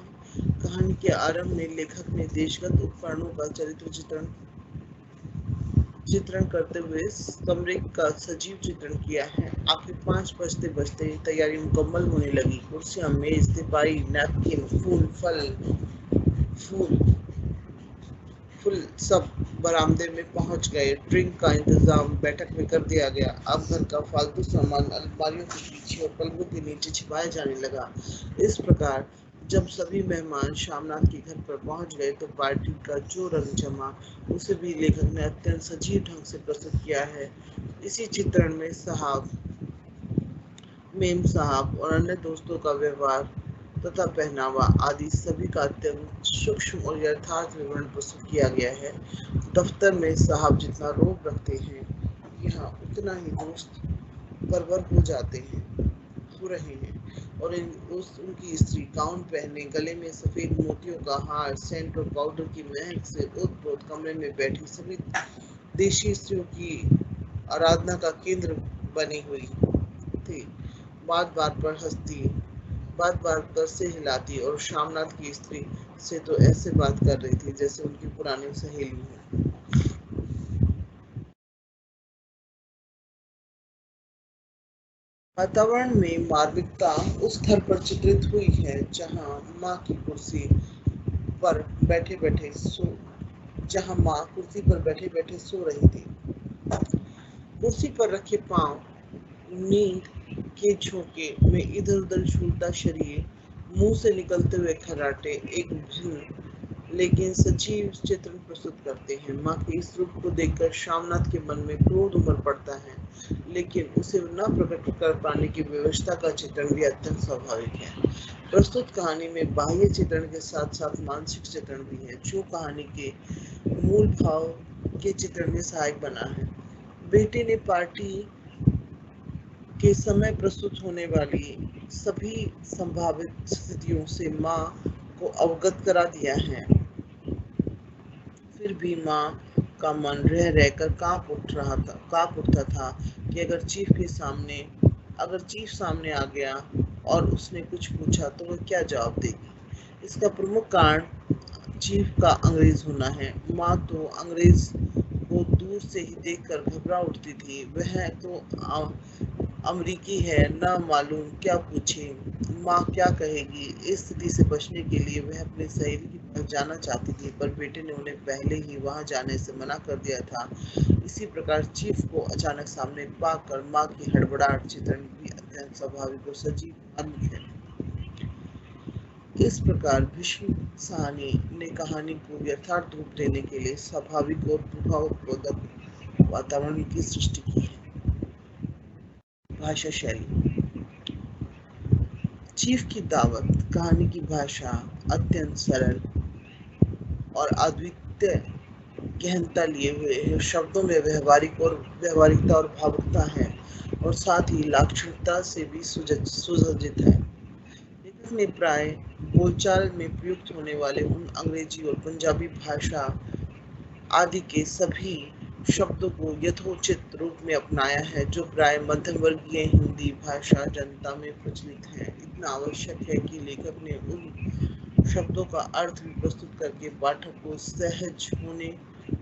Speaker 2: कहानी के आरंभ में लेखक ने देशगत उपकरणों का चित्रण करते हुए कमरे का सजीव चित्रण किया है। आखिर 5 बजते बजते तैयारी मुकम्मल होने लगी। कुर्सियां, मेज, तिपाही, नैपकिन, फूल फुल सब बरामदे में पहुंच गए। ड्रिंक का इंतजाम बैठक में कर दिया गया। अब घर का फालतू सामान अलमारियों के पीछे और पलंगों के नीचे छिपाया जाने लगा। इस प्रकार जब सभी मेहमान श्यामनाथ के घर पर पहुंच गए तो पार्टी का जो रंग जमा, उसे भी लेखक ने अत्यंत सजीव ढंग से प्रस्तुत किया है। इसी चित्रण में साहब, मेम साहब और अन्य दोस्तों का व्यवहार तथा पहनावा आदि सभी का अत्यंत सूक्ष्म और यथार्थ विवरण प्रस्तुत किया गया है। दफ्तर में साहब जितना रोब रखते हैं, यहाँ उतना ही दोस्त परवर हो रहे हैं, और उनकी स्त्री गाउन पहने, गले में सफेद मोतियों का हार, सेंट और पाउडर की महक से ओत-प्रोत कमरे में बैठी सभी देशी स्त्रियों की आराधना का केंद्र बनी हुई थी। बात बात पर हंसती, बात बात पर से हिलाती और श्यामनाथ की स्त्री से तो ऐसे बात कर रही थी जैसे उनकी पुरानी सहेली हो। वातावरण में मार्मिकता उस घर पर चित्रित हुई है माँ कुर्सी पर बैठे बैठे सो जहाँ माँ कुर्सी पर बैठे बैठे सो रही थी। कुर्सी पर रखे पांव नींद के झोंके में इधर उधर झूलता शरीर, मुंह से निकलते हुए खर्राटे एक भिन्न लेकिन सजीव चित्रण प्रस्तुत करते हैं। माँ के इस रूप को देखकर श्यामनाथ के मन में क्रोध उमड़ पड़ता है, लेकिन उसे न प्रकट कर पाने की व्यवस्था का चित्रण भी अत्यंत स्वाभाविक है। प्रस्तुत कहानी में बाह्य चित्रण के साथ साथ मानसिक चित्रण भी है, जो कहानी के मूल भाव के चित्रण में सहायक बना है। बेटे ने पार्टी के समय प्रस्तुत होने वाली सभी संभावित स्थितियों से माँ को अवगत करा दिया है। फिर भी माँ का मन रह रहकर कांप उठता था कि अगर चीफ सामने आ गया और उसने कुछ पूछा तो वह क्या जवाब देगी। इसका प्रमुख कारण चीफ का अंग्रेज होना है। माँ तो अंग्रेज को दूर से ही देखकर घबरा उठती थी। वह तो अमरीकी है, न मालूम क्या पूछे, माँ क्या कहेगी। इस स्थिति से बचने के लिए वह अपनी सहेली के पास जाना चाहती थी, पर बेटे ने उन्हें पहले ही वहां जाने से मना कर दिया था। इसी प्रकार चीफ को अचानक सामने पाकर माँ की हड़बड़ाहट चित्रण भी अत्यंत स्वाभाविक और सजीव मार्मिक है। इस प्रकार भीष्म साहनी ने कहानी को यथार्थ रूप देने के लिए स्वाभाविक और प्रभावोत्पादक वातावरण की सृष्टि की है। भाषा शैली। चीफ की दावत कहानी की भाषा अत्यंत सरल और अद्वितीय गहनता लिए हुए है। शब्दों में व्यवहारिकता और भावुकता है, और साथ ही लाक्षणिकता से भी सुसज्जित है। लेखक ने प्राय बोलचाल में प्रयुक्त होने वाले उन अंग्रेजी और पंजाबी भाषा आदि के सभी शब्दों को यथोचित रूप में अपनाया है, जो प्राय मध्यम वर्गीय हिंदी भाषा जनता में प्रचलित है। इतना आवश्यक है कि लेखक ने उन शब्दों का अर्थ भी प्रस्तुत करके पाठक को सहज होने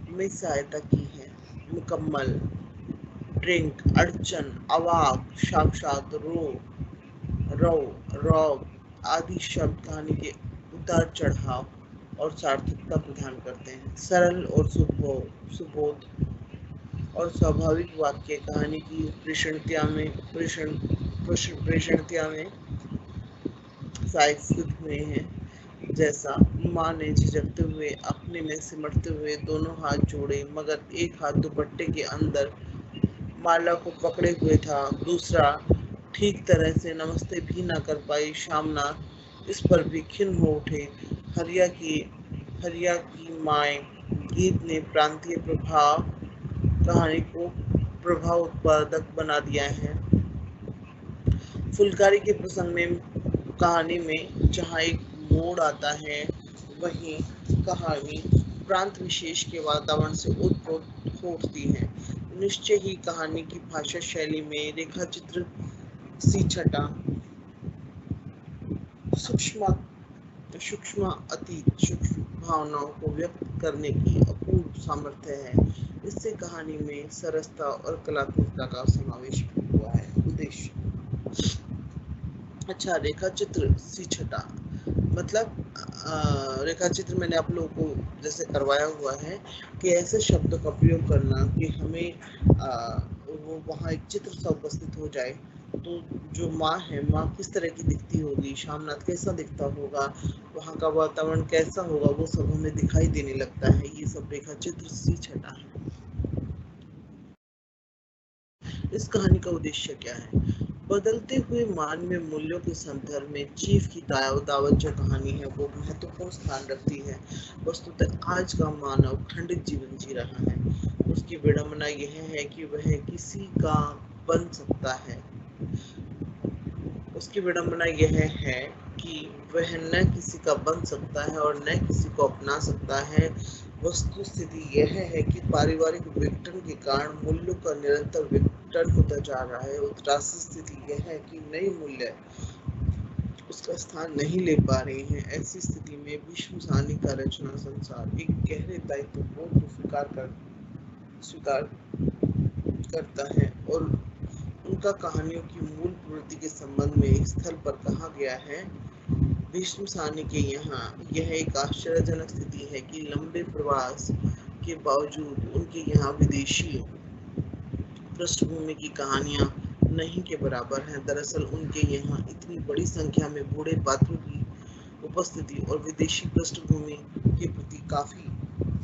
Speaker 2: में सहायता की है। मुकम्मल, ड्रिंक, अड़चन, अवाक, साक्षात, रौ, रौब आदि शब्द कहानी के उतार चढ़ाव और सार्थकता प्रदान करते हैं। सरल और सुबोध और स्वाभाविक वाक्य कहानी की प्रेषणीयता में सहायक सिद्ध हुए हैं। जैसा माँ ने झिझकते हुए अपने में सिमटते हुए दोनों हाथ जोड़े, मगर एक हाथ दुपट्टे के अंदर माला को पकड़े हुए था, दूसरा ठीक तरह से नमस्ते भी न कर पाई श्यामनाथ इस पर भी खिन्न हो उठे। हरिया की माए गीत ने प्रांतीय प्रभाव कहानी को प्रभाव उत्पादक बना दिया है। फुलकारी के प्रसंग में कहानी में जहाँ एक मोड़ आता है, वहीं कहानी प्रांत विशेष के वातावरण से ओतप्रोत हो उठती है। निश्चय ही कहानी की भाषा शैली में रेखा चित्र सी छटा सूक्ष्म सूक्ष्म अतीत सूक्ष्म भावनाओं को व्यक्त करने की अपूर्व सामर्थ्य है। इससे कहानी में सरसता और कलात्मकता का समावेश भी हुआ है। उद्देश्य अच्छा, रेखा चित्र सी छटा मतलब रेखा चित्र मैंने आप लोगों को जैसे करवाया हुआ है कि ऐसे शब्दों का प्रयोग करना कि हमें वो वहाँ एक चित्र सा उपस्थित हो जाए। तो जो माँ है, माँ किस तरह की दिखती होगी, शामनाथ कैसा दिखता होगा, वहाँ का वातावरण कैसा होगा, वो सब हमें दिखाई देने लगता है। ये सब रेखा चित्र सी छटा है। इस कहानी का उद्देश्य क्या है? बदलते हुए मानवीय मूल्यों के संदर्भ में चीफ की दावत जो कहानी है वो महत्वपूर्ण स्थान रखती है। वस्तुतः आज का मानव खंडित जीवन जी रहा है। उसकी विडंबना यह है कि वह किसी का बन सकता है। उसकी विडंबना यह है कि वह न किसी का बन सकता है और न किसी को अपना सकता है। वस्तु स्थिति यह है कि पारिवारिक विघटन के कारण मूल्यों का निरंतर विघटन होता जा रहा है। त्रासदी स्थिति यह है कि नए मूल्य उसका स्थान नहीं ले पा रहे हैं। ऐसी स्थिति में विश्व सानी का रचना संसार एक गहरे दायित्व बोध को स्वीकार करता है और उनका कहानियों की मूल प्रवृत्ति के संबंध में एक स्थल पर कहा गया है। भीष्म सानी के यहाँ यह एक आश्चर्यजनक स्थिति है कि लंबे प्रवास के बावजूद उनके यहाँ विदेशी पृष्ठभूमि की कहानियां नहीं के बराबर हैं। दरअसल उनके यहाँ इतनी बड़ी संख्या में बूढ़े पात्रों की उपस्थिति और विदेशी पृष्ठभूमि के प्रति काफी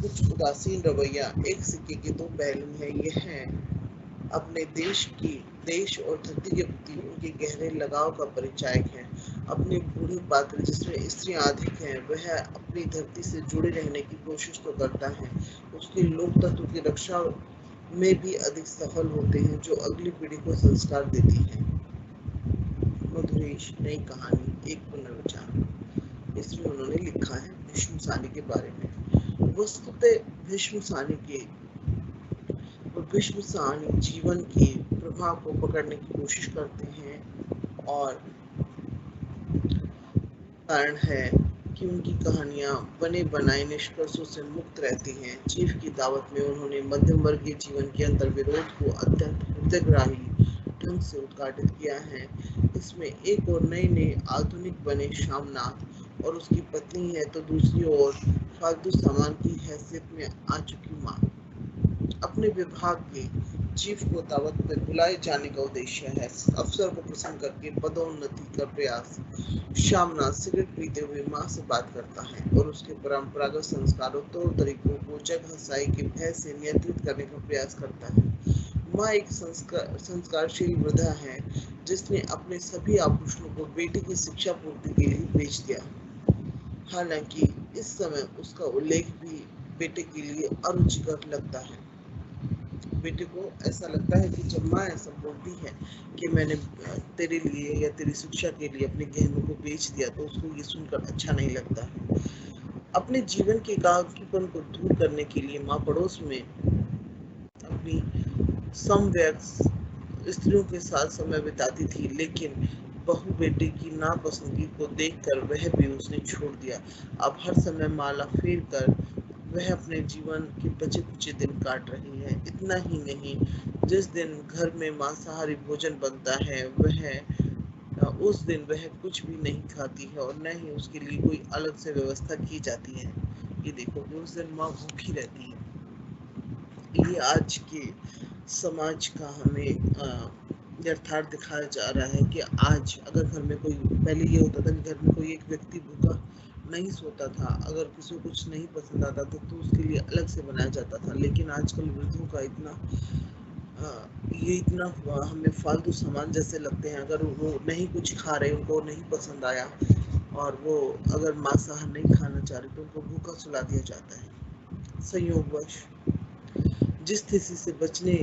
Speaker 2: कुछ उदासीन रवैया एक सिक्के के दो पहलू है। यह अपने देश और धरती के प्रति उनके गहरे लगाव का परिचायक है। अपने बूढ़े पात्र जिसमें स्त्रियां अधिक हैं, वह अपनी धरती से जुड़े रहने की कोशिश तो करता है, उसके लोक तत्व की रक्षा में भी अधिक सफल होते हैं, जो अगली पीढ़ी को संस्कार देती है। मधुरेश नई कहानी एक पुनर्विचार, इसमें उन्होंने लिखा है भीष्म सानी के बारे में। वस्तुतः भीष्म सानी जीवन के प्रभाव को पकड़ने की कोशिश करते हैं और कारण है कि उनकी कहानियां बने बनाए निष्कर्षों से मुक्त रहती हैं। चीफ की दावत में उन्होंने मध्यम वर्गीय जीवन के अंतर विरोध को अत्यंत हृदयग्राही ढंग से उद्घाटित किया है। इसमें एक और नए आधुनिक बने शामनाथ और उसकी पत्नी है, तो दूसरी ओर फालतू सामान की हैसियत में आ चुकी माँ। अपने विभाग के चीफ को दावत पर बुलाए जाने का उद्देश्य है अफसर को प्रसन्न करके पदोन्नति का प्रयास। शामनाथ सिगरेट पीते हुए माँ से बात करता है और उसके परंपरागत संस्कारों तौर तरीकों को जगहसाई के भय से नियंत्रित करने का प्रयास करता है। माँ एक संस्कारशील वृद्धा है जिसने अपने सभी आभूषणों को बेटे की शिक्षा पूर्ति के लिए बेच दिया। हालांकि इस समय उसका उल्लेख भी बेटे के लिए अरुचिकर लगता है। बेटे को ऐसा लगता है कि जब माँ ऐसा बोलती है कि मैंने तेरे लिए या तेरी शिक्षा के लिए अपने गहनों को बेच दिया, तो उसको ये सुनकर अच्छा नहीं लगता है। अपने जीवन के एकाकीपन को दूर करने के लिए माँ पड़ोस में अपनी समवयस्क स्त्रियों के साथ समय बिताती थी, लेकिन बहू बेटे की नापसंदगी को देखकर वह भी उसने छोड़ दिया। अब हर समय माला फेर कर वह अपने जीवन के बचे कुचे दिन काट रही है। इतना ही नहीं, जिस दिन घर में मांसाहारी भोजन बनता है उस दिन वह कुछ भी नहीं खाती है और न ही उसके लिए कोई अलग से व्यवस्था की जाती है। ये देखो कि उस दिन माँ भूखी रहती है। ये आज के समाज का हमें यथार्थ दिखाया जा रहा है कि आज अगर घर में कोई, पहले ये होता था कि घर में कोई एक व्यक्ति भूखा नहीं सोता था, अगर किसी को कुछ नहीं पसंद आता था तो उसके लिए अलग से बनाया जाता था। लेकिन आजकल वृद्धों का ये इतना हुआ, हमें फालतू सामान जैसे लगते हैं। अगर वो नहीं कुछ खा रहे, उनको नहीं पसंद आया और वो अगर मांसाहार नहीं खाना चाह रहे, तो उनको भूखा सुला दिया जाता है। संयोगवश जिस स्थिति से बचने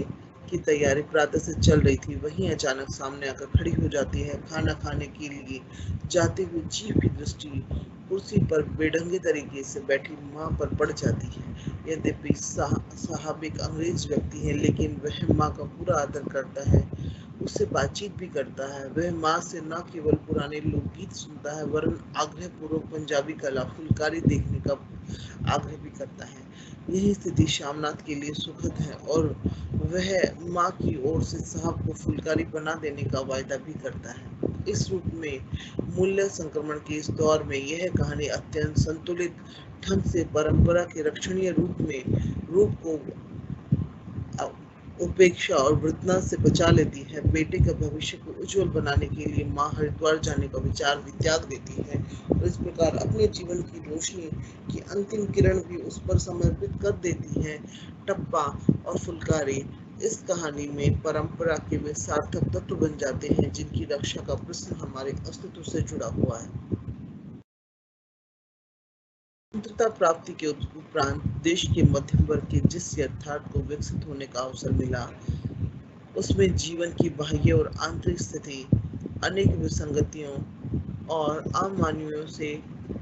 Speaker 2: की तैयारी प्रातः से चल रही थी, वहीं अचानक सामने आकर खड़ी हो जाती है। खाना खाने के लिए जाते हुए जीव की दृष्टि कुर्सी पर बेढंगे तरीके से बैठी माँ पर पड़ जाती है। यद्यपि साहब एक अंग्रेज व्यक्ति है, लेकिन वह माँ का पूरा आदर करता है, उससे बातचीत भी करता है। वह माँ से न केवल पुराने लोकगीत सुनता है, वरन आग्रहपूर्वक पंजाबी कला फुलकारी देखने का आग्रह भी करता है। यही स्थिति श्यामनाथ के लिए सुखद है और वह माँ की ओर से साहब को फुलकारी बना देने का वायदा भी करता है। इस रूप में मूल्य संक्रमण के इस दौर में यह कहानी अत्यंत संतुलित ढंग से परंपरा के रक्षणीय रूप को उपेक्षा और वृतना से बचा लेती है। बेटे के भविष्य को उज्जवल बनाने के लिए माँ हरिद्वार जाने का विचार भी त्याग देती है और इस प्रकार अपने जीवन की रोशनी की अंतिम किरण भी उस पर समर्पित कर देती है। टप्पा और फुलकारी इस कहानी में परंपरा के वे सार्थक तत्व बन जाते हैं, जिनकी रक्षा का प्रश्न हमारे अस्तित्व से जुड़ा हुआ है। स्वतंत्रता प्राप्ति के उपरांत देश के मध्यम वर्ग के जिस यथार्थ को विकसित होने का अवसर मिला, उसमें जीवन की बाह्य और आंतरिक स्थिति अनेक विसंगतियों और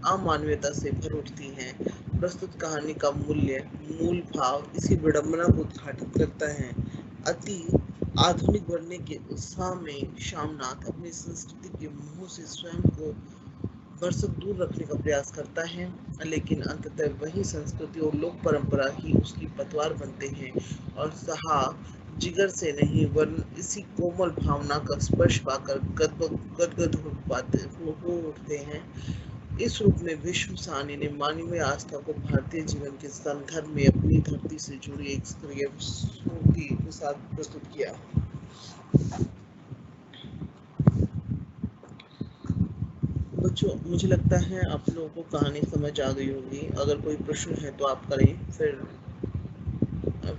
Speaker 2: अमानवीयता से भर उठती है। प्रस्तुत कहानी का मूल भाव इसी विडंबना को उद्घाटित करता है। अति आधुनिक बनने के उत्साह में श्यामनाथ अपनी संस्कृति के मोह से स्वयं को बरसों दूर रखने का प्रयास करता है, लेकिन अंततः वही संस्कृति और लोक परंपरा ही उसकी पतवार बनते हैं और साहब जिगर से नहीं वरन इसी कोमल भावना का स्पर्श पाकर गदगद हो उठते हैं। इस रूप में भीष्म साहनी ने मानवीय आस्था को भारतीय जीवन के संदर्भ में अपनी धरती से जुड़ी एक सक्रिय स्मृति के साथ प्रस्तुत किया। बच्चों, मुझे लगता है आप लोगों को कहानी समझ आ गई होगी। अगर कोई प्रश्न है तो आप करें, फिर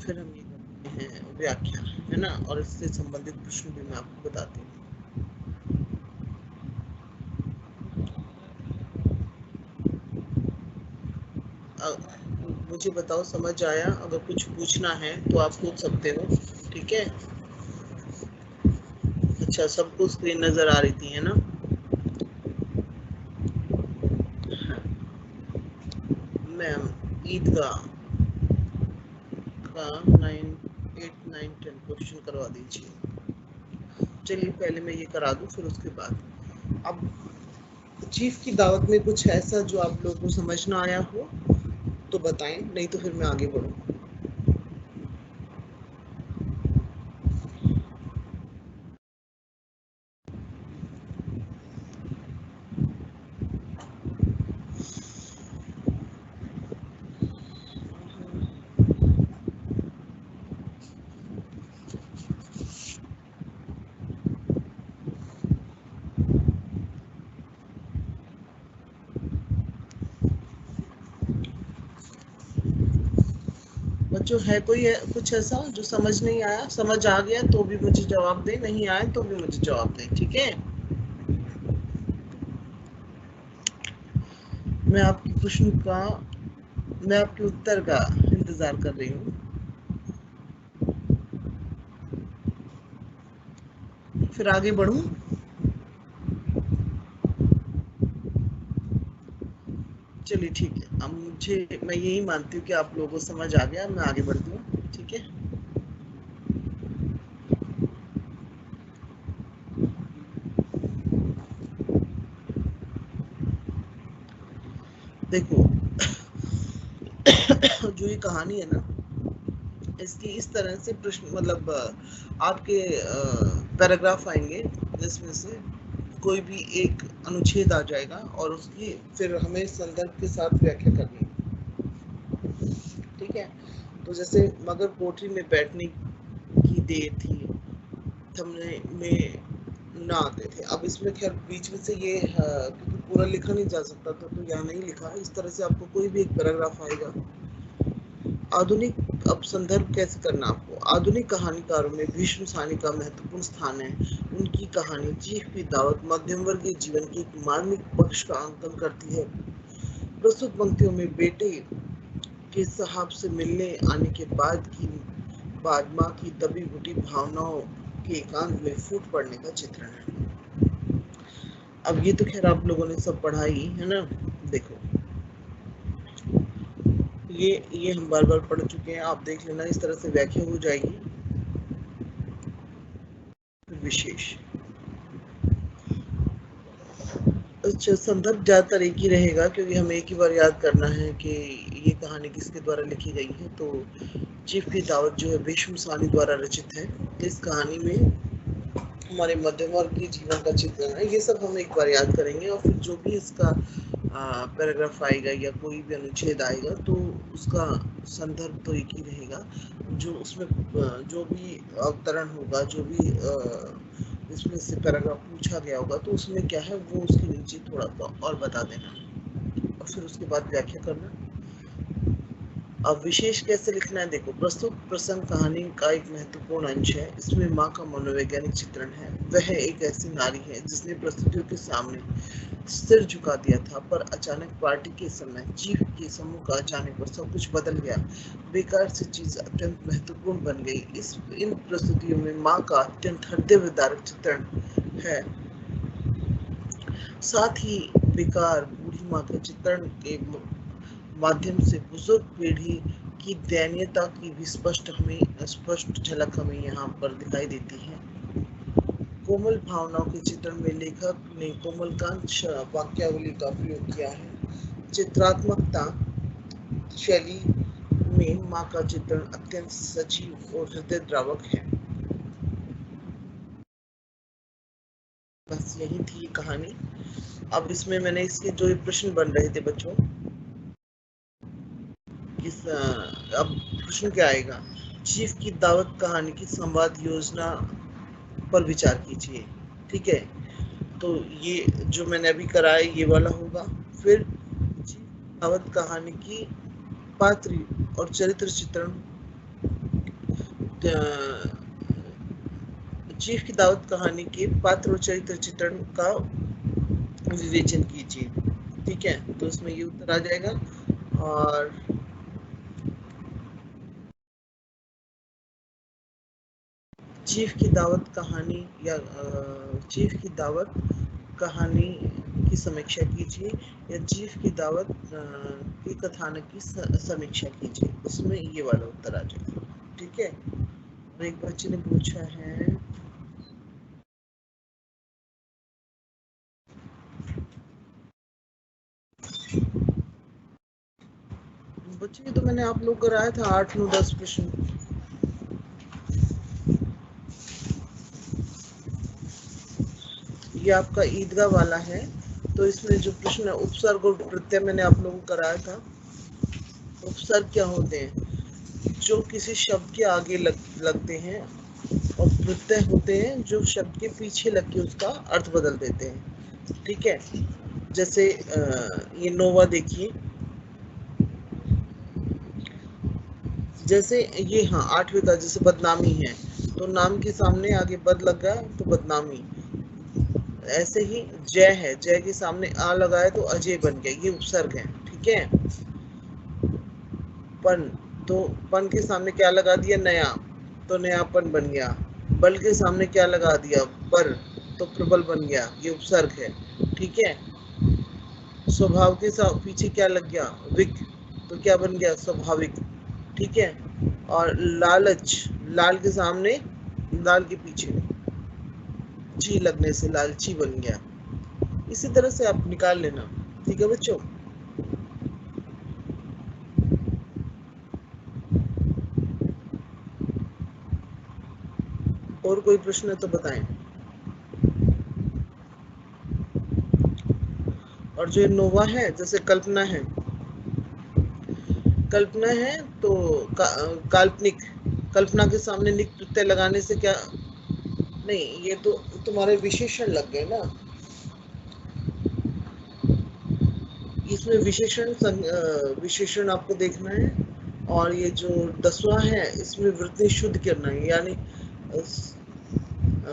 Speaker 2: हम ये करते हैं व्याख्या, है ना, और इससे संबंधित प्रश्न भी मैं आपको बताती हूँ। मुझे बताओ समझ आया? अगर कुछ पूछना है तो आप पूछ सकते हो, ठीक है? अच्छा, सबको स्क्रीन नजर आ रही थी, है ना? हाँ, मैम ईदगाह का 9, 8, 9, 10 क्वेश्चन करवा दीजिए। चलिए पहले मैं ये करा दूं, फिर उसके बाद अब चीफ की दावत में कुछ ऐसा जो आप लोगों को समझ ना आया हो तो बताएं, नहीं तो फिर मैं आगे बढ़ूं। बच्चों, है कोई कुछ ऐसा जो समझ नहीं आया? समझ आ गया तो भी मुझे जवाब दे, नहीं आए तो भी मुझे जवाब दे, ठीक है? मैं आपके प्रश्न का मैं आपके उत्तर का इंतजार कर रही हूँ। फिर आगे बढ़ूं? चलिए ठीक है। अब मैं यही मानती हूँ कि आप लोगों को समझ आ गया, मैं आगे बढ़ती हूँ, ठीक है? देखो जो ये कहानी है ना, इसकी इस तरह से प्रश्न मतलब आपके पैराग्राफ आएंगे जिसमें से कोई भी एक अनुच्छेद आ जाएगा और उसकी फिर हमें संदर्भ के साथ व्याख्या करनी है, ठीक है? तो जैसे मगर कोठरी में बैठने की देर थी, थमने में ना आते थे। अब इसमें खैर बीच में से ये क्योंकि पूरा लिखा नहीं जा सकता तो यहाँ नहीं लिखा। इस तरह से आपको कोई भी एक पैराग्राफ आएगा। आधुनिक अब संदर्भ कैसे करना आपको? आधुनिक कहानीकारों में भीष्म साहनी का महत्वपूर्ण स्थान है। उनकी कहानी चीफ की दावत मध्यम वर्गीय जीवन के एक मार्मिक पक्ष का अंकन करती है। प्रस्तुत पंक्तियों में बेटे के साहब से मिलने आने के बाद की बाद माँ की दबी घुटी भावनाओं के एकांत में फूट पड़ने का चित्रण है। अब ये तो खैर आप लोगों ने सब पढ़ा ही है ना। देखो ये हम बार बार पढ़ चुके हैं, आप देख लेना, इस तरह से व्याख्या हो जाएगी। विशेष अच्छा, संदर्भ ज्यादातर एक ही रहेगा क्योंकि हमें एक ही बार याद करना है कि ये कहानी किसके द्वारा लिखी गई है। तो चीफ की दावत जो है भीष्म सानी द्वारा रचित है। इस कहानी में हमारे मध्यम वर्ग के जीवन का चित्रण है। ये सब हम एक बार याद करेंगे और फिर जो भी इसका पैराग्राफ आएगा या कोई भी अनुच्छेद आएगा तो उसका संदर्भ तो एक ही रहेगा। जो उसमें जो भी अवतरण होगा, जो भी इसमें से पैराग्राफ पूछा गया होगा तो उसमें क्या है वो उसके नीचे थोड़ा सा और बता देना और फिर उसके बाद व्याख्या करना। अब विशेष कैसे लिखना है, देखो प्रस्तुत प्रसंग कहानी का एक महत्वपूर्ण अंश है। इसमें माँ का मनोवैज्ञानिक चित्रण है। वह एक ऐसी नारी है जिसने प्रस्तुतियों के सामने सिर झुका दिया था, पर अचानक पार्टी के समय चीफ के सम्मुख आ जाने पर सब कुछ बदल गया। बेकार सी चीज अत्यंत महत्वपूर्ण बन गई। इन प्रस्तुतियों में माँ का अत्यंत हृदय विदारक चित्रण है। साथ ही बेकार बूढ़ी माँ के चित्रण के माध्यम से बुजुर्ग पीढ़ी की दयनीयता की भी स्पष्ट झलक हमें यहाँ पर दिखाई देती है। कोमल भावनाओं के चित्रण में लेखक ने कोमलकांत वाक्यावली का प्रयोग किया है। चित्रात्मकता शैली में माँ का चित्रण अत्यंत सजीव और हृदयद्रावक है। बस यही थी कहानी। अब इसमें मैंने इसके जो प्रश्न बन रहे थे बच्चों, अब प्रश्न क्या आएगा, चीफ की दावत कहानी की संवाद योजना पर विचार कीजिए। ठीक है, तो ये जो मैंने अभी कराया ये वाला होगा। फिर दावत कहानी की पात्र और चरित्र चित्रण, चीफ की दावत कहानी के पात्र और चरित्र चित्रण का विवेचन कीजिए। ठीक है, तो इसमें ये उत्तर आ जाएगा। और चीफ की दावत कहानी या चीफ की दावत कहानी की समीक्षा कीजिए या चीफ की दावत की कथानक की समीक्षा कीजिए। इसमें ये वाला उत्तर आ जाएगा। ठीक है, और एक बच्चे ने पूछा है, बच्चे तो मैंने आप लोग कराया था 8, 9, 10 प्रश्न। ये आपका ईदगाह वाला है। तो इसमें जो प्रश्न है उपसर्ग और प्रत्यय मैंने आप लोगों को कराया था। उपसर्ग क्या होते हैं, जो किसी शब्द के आगे लगते हैं, और प्रत्यय होते हैं जो शब्द के पीछे लग के उसका अर्थ बदल देते हैं। ठीक है, जैसे ये नोवा देखिए, जैसे ये हाँ 8वें का जैसे बदनामी है तो नाम के सामने आगे बद लग गया तो बदनामी। ऐसे ही जय है, जय के सामने आ लगा है तो अजय बन गया, ये उपसर्ग है। ठीक है, पन, तो पन के सामने क्या लगा दिया, नया, तो नयापन बन गया। बल के सामने क्या लगा दिया, पर, तो प्रबल बन गया, ये उपसर्ग है। ठीक है, स्वभाव के पीछे क्या लग गया, विक, तो क्या बन गया, स्वाभाविक। ठीक है, और लालच, लाल के सामने, लाल के पीछे ची लगने से लालची बन गया। इसी तरह से आप निकाल लेना। ठीक है बच्चों, और कोई प्रश्न है तो बताएं। और जो नोवा है, जैसे कल्पना है, कल्पना है तो काल्पनिक, कल्पना के सामने निक प्रत्यय लगाने से क्या, नहीं ये तो तुम्हारे विशेषण लग गए ना। इसमें विशेषण आपको देखना है। और ये जो 10वां है इसमें वृद्धि शुद्ध करना है, यानी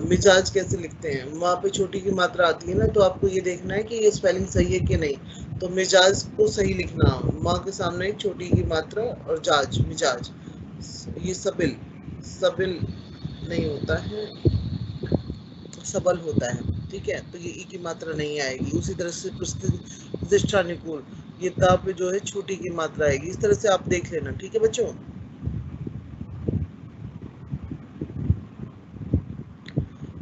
Speaker 2: मिजाज कैसे लिखते हैं, वहां पे छोटी की मात्रा आती है ना, तो आपको ये देखना है कि ये स्पेलिंग सही है कि नहीं। तो मिजाज को सही लिखना, माँ के सामने छोटी की मात्रा और जाज, मिजाज, ये सबिल, सबिल नहीं होता है, सबल होता है। ठीक है, तो ये ई की मात्रा नहीं आएगी। उसी तरह से प्रतिष्ठानुकूल, ये ता पे जो है छोटी की मात्रा आएगी। इस तरह से आप देख लेना। ठीक है बच्चों,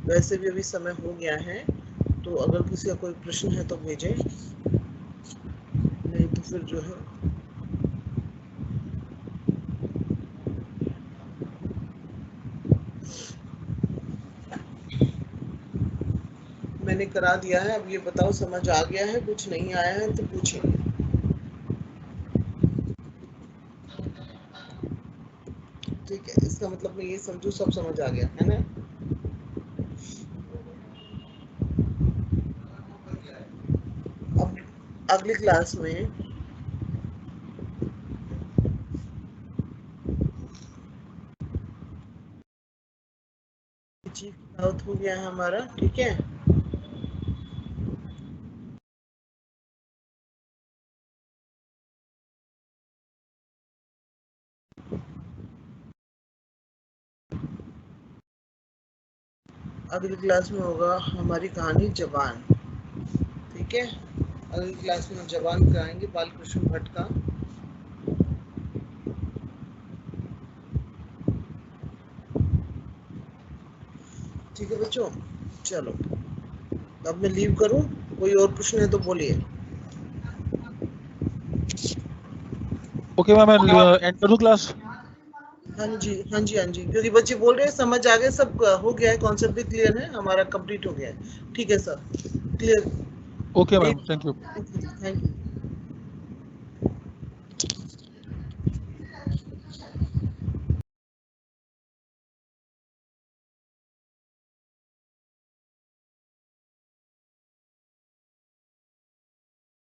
Speaker 2: वैसे भी अभी समय हो गया है, तो अगर किसी का कोई प्रश्न है तो भेजें, नहीं तो फिर जो है मैंने करा दिया है। अब ये बताओ समझ आ गया है? कुछ नहीं आया है तो पूछें। ठीक है, इसका मतलब मैं ये समझू सब समझ आ गया है ना। अब अगली क्लास में चीफ आउट हो गया है हमारा। ठीक है, अगली क्लास में होगा हमारी कहानी जवान। ठीक है, अगली क्लास में जवान कराएंगे बालकृष्ण भट्ट का। ठीक है बच्चों, चलो अब मैं लीव करूं। कोई और प्रश्न है तो बोलिए।
Speaker 1: ओके मैम, मैं एंड कर दूं क्लास?
Speaker 2: हाँ जी, हाँ जी, हाँ जी, क्योंकि बच्चे बोल रहे हैं समझ आ गया, सब हो गया है, कॉन्सेप्ट भी क्लियर है, हमारा कंप्लीट हो गया है। ठीक है sir, clear.
Speaker 1: Okay ma'am, thank you.
Speaker 2: Thank you.